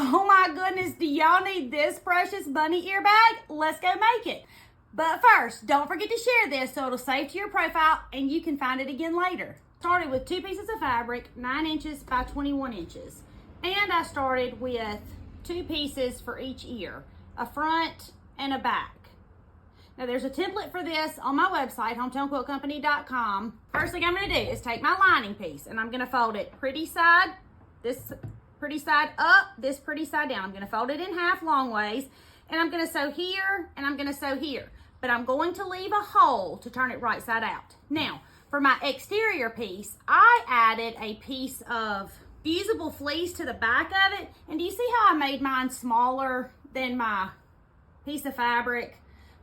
Oh my goodness, do y'all need this precious bunny ear bag? Let's go make it. But first, don't forget to share this so it'll save to your profile and you can find it again later. Started with 2 pieces of fabric, 9 inches by 21 inches. And I started with 2 pieces for each ear, a front and a back. Now there's a template for this on my website, hometownquiltcompany.com. First thing I'm gonna do is take my lining piece and I'm gonna fold it pretty side, this pretty side up, this pretty side down. I'm gonna fold it in half long ways and I'm gonna sew here and I'm gonna sew here. But I'm going to leave a hole to turn it right side out. Now, for my exterior piece, I added a piece of fusible fleece to the back of it. And do you see how I made mine smaller than my piece of fabric?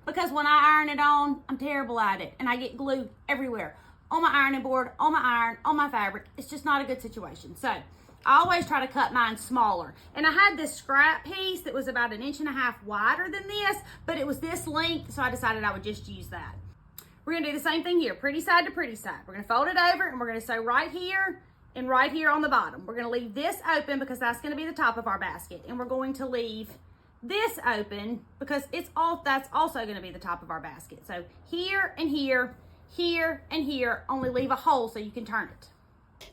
Because when I iron it on, I'm terrible at it and I get glue everywhere. On my ironing board, on my iron, on my fabric. It's just not a good situation. So I always try to cut mine smaller. And I had this scrap piece that was about 1.5 inches wider than this, but it was this length, so I decided I would just use that. We're gonna do the same thing here, pretty side to pretty side. We're gonna fold it over and we're gonna sew right here and right here on the bottom. We're gonna leave this open because that's gonna be the top of our basket. And we're going to leave this open because that's also gonna be the top of our basket. So here and here, here and here, only leave a hole so you can turn it.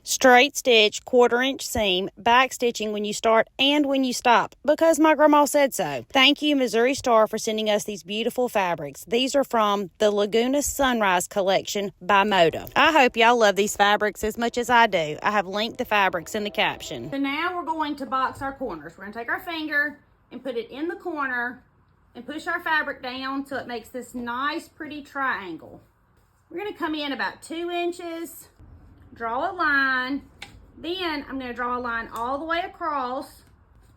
Straight stitch, 1/4 inch seam, back stitching when you start and when you stop, because my grandma said so. Thank you, Missouri Star, for sending us these beautiful fabrics. These are from the Laguna Sunrise collection by Moda. I hope y'all love these fabrics as much as I do. I have linked the fabrics in the caption. So now we're going to box our corners. We're gonna take our finger and put it in the corner and push our fabric down so it makes this nice, pretty triangle. We're gonna come in about 2 inches, draw a line, then I'm going to draw a line all the way across,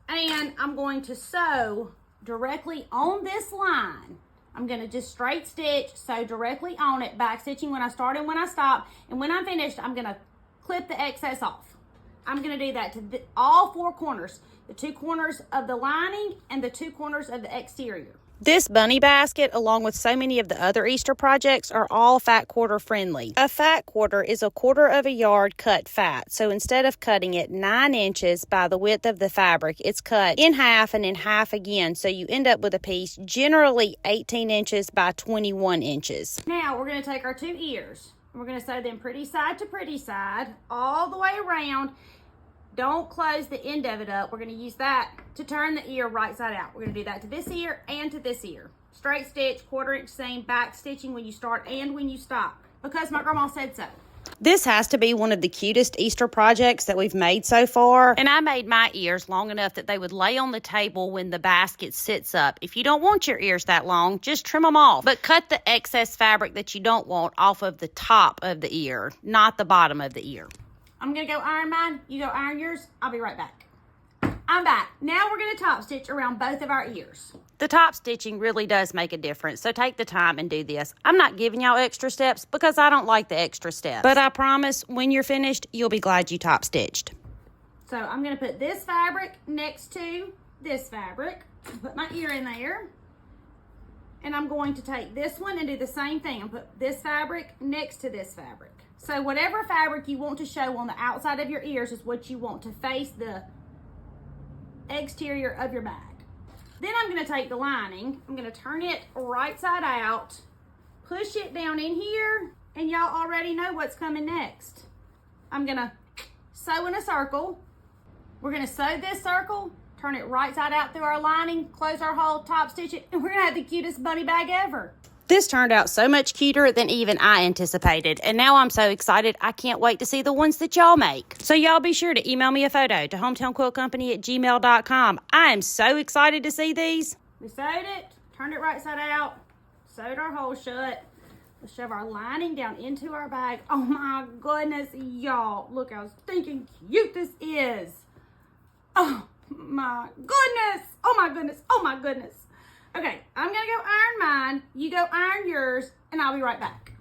and I'm going to sew directly on this line. I'm going to just straight stitch, sew directly on it, back stitching when I start and when I stop, and when I'm finished, I'm going to clip the excess off. I'm going to do that to all 4 corners, the 2 corners of the lining and the 2 corners of the exterior. This bunny basket, along with so many of the other Easter projects, are all fat quarter friendly. A fat quarter is 1/4 yard cut fat. So instead of cutting it 9 inches by the width of the fabric, it's cut in half and in half again. So you end up with a piece generally 18 inches by 21 inches. Now we're going to take our 2 ears. We're going to sew them pretty side to pretty side all the way around. Don't close the end of it up. We're going to use that to turn the ear right side out. We're going to do that to this ear and to this ear. Straight stitch, 1/4 inch seam, back stitching when you start and when you stop, because my grandma said so. This has to be one of the cutest Easter projects that we've made so far. And I made my ears long enough that they would lay on the table when the basket sits up. If you don't want your ears that long, just trim them off. But cut the excess fabric that you don't want off of the top of the ear, not the bottom of the ear. I'm going to go iron mine. You go iron yours. I'll be right back. I'm back. Now we're going to top stitch around both of our ears. The top stitching really does make a difference, so take the time and do this. I'm not giving y'all extra steps because I don't like the extra steps. But I promise when you're finished, you'll be glad you top stitched. So I'm going to put this fabric next to this fabric. Put my ear in there. And I'm going to take this one and do the same thing and put this fabric next to this fabric. So whatever fabric you want to show on the outside of your ears is what you want to face the exterior of your bag. Then I'm going to take the lining, I'm going to turn it right side out, push it down in here, and y'all already know what's coming next. I'm going to sew in a circle. We're going to sew this circle, turn it right side out through our lining, close our hole, top stitch it, and we're going to have the cutest bunny bag ever. This turned out so much cuter than even I anticipated, and now I'm so excited I can't wait to see the ones that y'all make. So y'all be sure to email me a photo to hometownquiltcompany@gmail.com. I am so excited to see these. We sewed it, turned it right side out, sewed our hole shut. Let's shove our lining down into our bag. Oh my goodness, y'all, look how stinking cute this is. Oh my goodness, oh my goodness, oh my goodness. Okay, I'm gonna go iron mine, you go iron yours, and I'll be right back.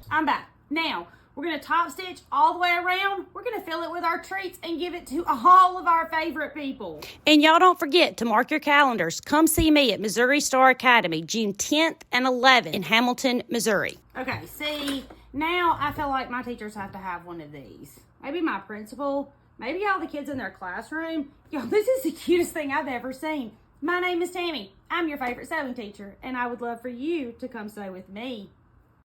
I'm back. Now, we're gonna top stitch all the way around. We're gonna fill it with our treats and give it to all of our favorite people. And y'all don't forget to mark your calendars. Come see me at Missouri Star Academy, June 10th and 11th in Hamilton, Missouri. Okay, see, now I feel like my teachers have to have one of these. Maybe my principal, maybe all the kids in their classroom. Yo, this is the cutest thing I've ever seen. My name is Tammy. I'm your favorite sewing teacher, and I would love for you to come sew with me.